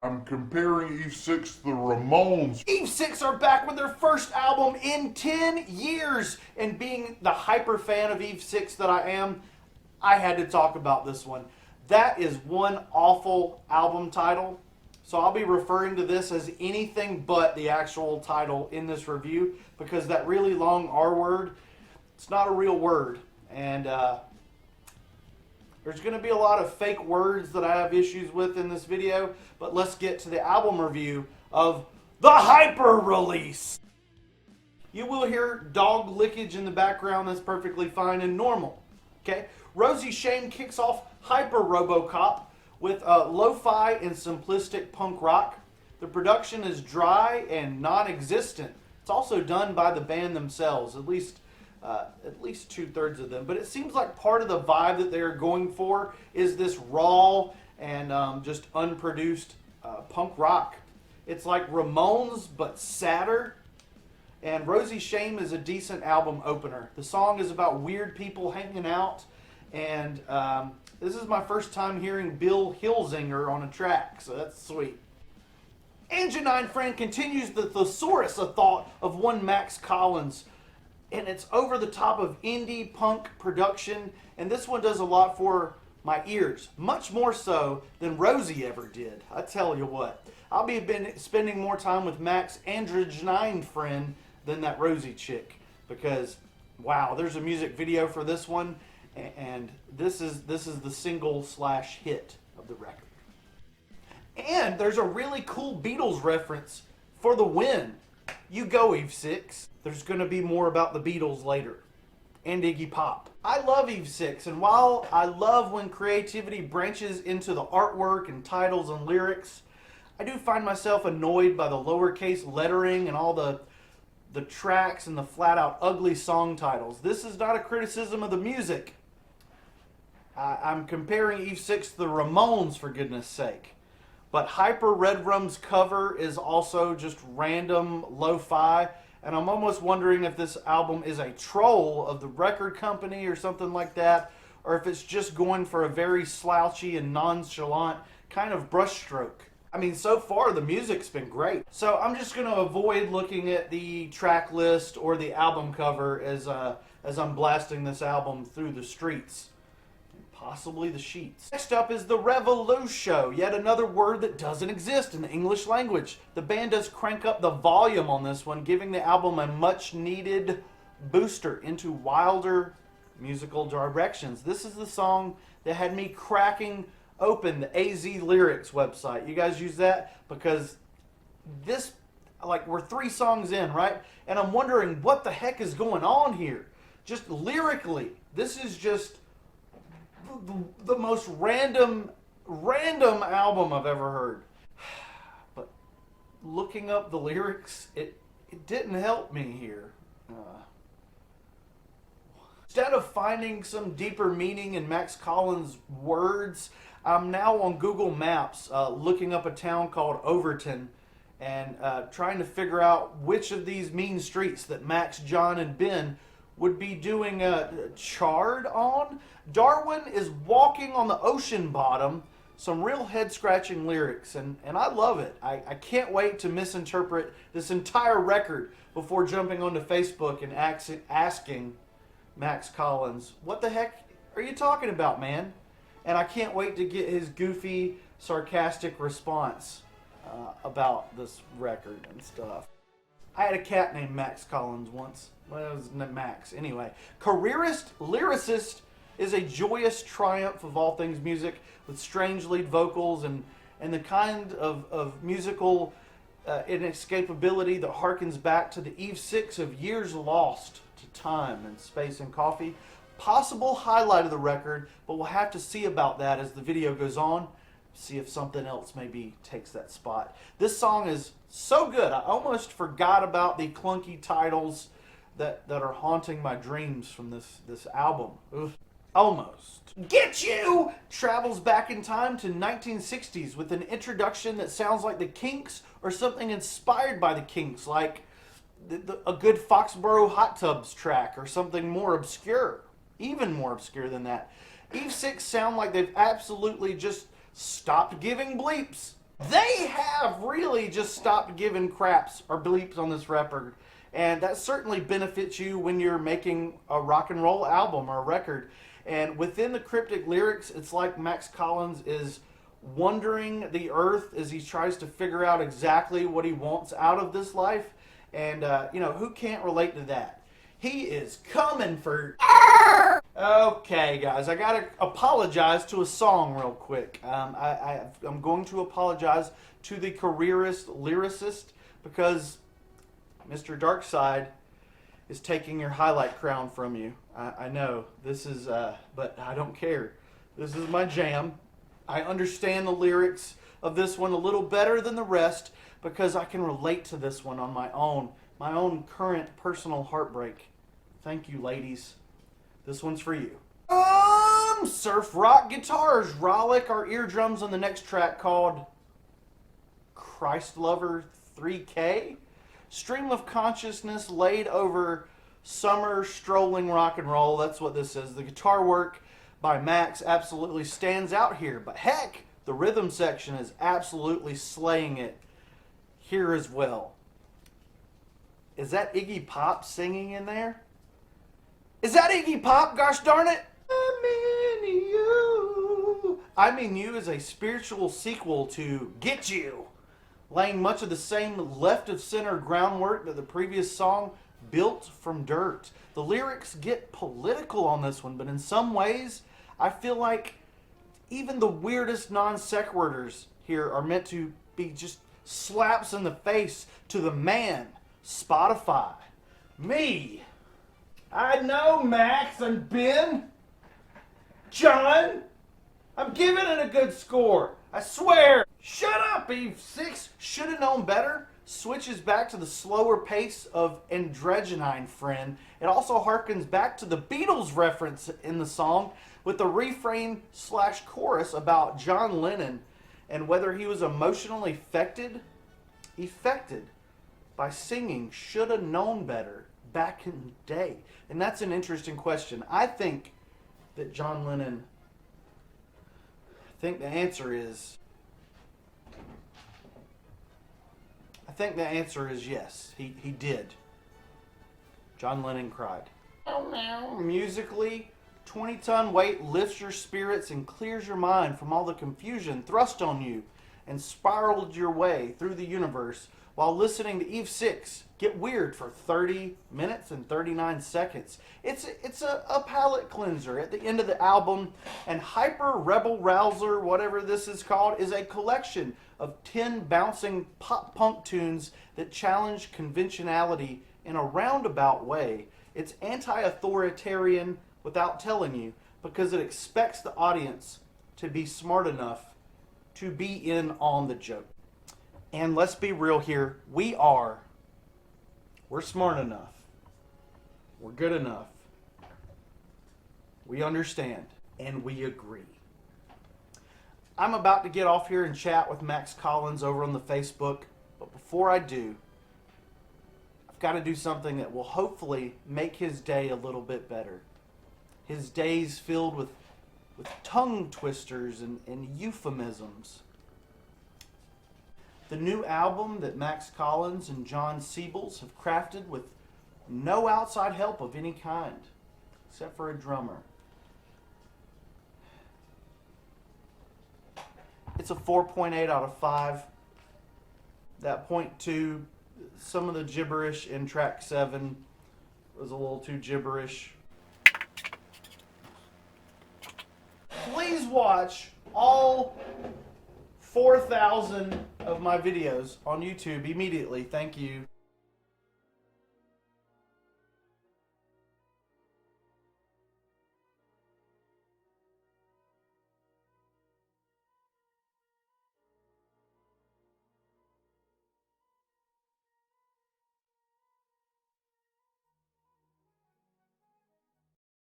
I'm comparing Eve 6 to the Ramones. Eve 6 are back with their first album in 10 years. And being the hyper fan of Eve 6 that I am, I had to talk about this one. That is one awful album title. So I'll be referring to this as anything but the actual title in this review because that really long R word, it's not a real word. And there's going to be a lot of fake words that I have issues with in this video, but let's get to the album review of the Hyper Release. You will hear dog lickage in the background. That's perfectly fine and normal. Okay, Rosie Shame kicks off Hyper RoboCop with lo-fi and simplistic punk rock. The production is dry and non-existent. It's also done by the band themselves, at least 2/3 of them. But it seems like part of the vibe that they're going for is this raw and just unproduced punk rock. It's like Ramones, but sadder. And Rosie Shame is a decent album opener. The song is about weird people hanging out. And this is my first time hearing Bill Hilsinger on a track, so that's sweet. Angenine Friend continues the thesaurus of thought of one Max Collins. And it's over the top of indie punk production. And this one does a lot for my ears. Much more so than Rosie ever did. I tell you what. I'll be spending more time with Max Angenine Friend than that Rosie chick. Because, wow, there's a music video for this one. And this is the single/hit of the record. And there's a really cool Beatles reference for the win. You go, Eve 6. There's going to be more about the Beatles later. And Iggy Pop. I love Eve 6, and while I love when creativity branches into the artwork and titles and lyrics, I do find myself annoyed by the lowercase lettering and all the tracks and the flat-out ugly song titles. This is not a criticism of the music. I'm comparing Eve 6 to the Ramones, for goodness sake. But Hyper Red Rum's cover is also just random lo-fi, and I'm almost wondering if this album is a troll of the record company or something like that, or if it's just going for a very slouchy and nonchalant kind of brushstroke. I mean, so far the music's been great. So I'm just going to avoid looking at the track list or the album cover as I'm blasting this album through the streets. Possibly the sheets. Next up is the Revolution, yet another word that doesn't exist in the English language. The band does crank up the volume on this one, giving the album a much needed booster into wilder musical directions. This is the song that had me cracking open the AZ Lyrics website. You guys use that? Because this, like, we're 3 songs in, right? And I'm wondering what the heck is going on here. Just lyrically, this is just the most random album I've ever heard. But looking up the lyrics, it didn't help me here. Instead of finding some deeper meaning in Max Collins' words, I'm now on Google Maps looking up a town called Overton and trying to figure out which of these mean streets that Max, John, and Ben would be doing a chard on. Darwin is walking on the ocean bottom. Some real head-scratching lyrics, and I love it. I can't wait to misinterpret this entire record before jumping onto Facebook and asking Max Collins, what the heck are you talking about, man? And I can't wait to get his goofy, sarcastic response about this record and stuff. I had a cat named Max Collins once. Well, it was Max. Anyway, careerist, lyricist is a joyous triumph of all things music with strange lead vocals and the kind of musical inescapability that harkens back to the Eve 6 of years lost to time and space and coffee. Possible highlight of the record, but we'll have to see about that as the video goes on. See if something else maybe takes that spot. This song is so good, I almost forgot about the clunky titles that are haunting my dreams from this album. Oof. Almost. Get You travels back in time to 1960s with an introduction that sounds like the Kinks or something inspired by the Kinks, like a good Foxborough Hot Tubs track or something more obscure, even more obscure than that. Eve 6 sound like they've absolutely just stopped giving bleeps. They have really just stopped giving craps or bleeps on this record. And that certainly benefits you when you're making a rock and roll album or a record. And within the cryptic lyrics, it's like Max Collins is wandering the earth as he tries to figure out exactly what he wants out of this life. And, who can't relate to that? He is coming for... Okay, guys, I gotta apologize to a song real quick. I'm going to apologize to the careerist lyricist because Mr. Darkside is taking your highlight crown from you. I know this is, but I don't care. This is my jam. I understand the lyrics of this one a little better than the rest because I can relate to this one on my own current personal heartbreak. Thank you, ladies. This one's for you. Surf rock guitars rollick our eardrums on the next track called Christ Lover 3K. Stream of consciousness laid over summer strolling rock and roll. That's what this is. The guitar work by Max absolutely stands out here. But heck, the rhythm section is absolutely slaying it here as well. Is that Iggy Pop singing in there? Is that Iggy Pop? Gosh darn it! I Mean You is a spiritual sequel to Get You, laying much of the same left of center groundwork that the previous song built from dirt. The lyrics get political on this one, but in some ways, I feel like even the weirdest non sequiturs here are meant to be just slaps in the face to the man, Spotify. Me. I know, Max and Ben. John. I'm giving it a good score. I swear. Shut up, Eve 6. Should have known better. Switches back to the slower pace of Androgenine Friend. It also harkens back to the Beatles reference in the song with the refrain / chorus about John Lennon and whether he was emotionally affected by singing Should Have Known Better back in the day. And that's an interesting question. I think that John Lennon, I think the answer is yes. He did. John Lennon cried. Musically, 20-ton weight lifts your spirits and clears your mind from all the confusion thrust on you and spiraled your way through the universe while listening to Eve 6 get weird for 30 minutes and 39 seconds. It's a palate cleanser at the end of the album, and Hyper Rebel Rouser, whatever this is called, is a collection of 10 bouncing pop punk tunes that challenge conventionality in a roundabout way. It's anti-authoritarian without telling you because it expects the audience to be smart enough to be in on the joke. And let's be real here, we're smart enough, we're good enough, we understand, and we agree. I'm about to get off here and chat with Max Collins over on the Facebook, but before I do, I've got to do something that will hopefully make his day a little bit better. His days filled with tongue twisters and euphemisms. The new album that Max Collins and John Siebels have crafted with no outside help of any kind, except for a drummer. It's a 4.8 out of 5. That 0.2, some of the gibberish in track 7 was a little too gibberish. Please watch all 4,000 of my videos on YouTube immediately. Thank you.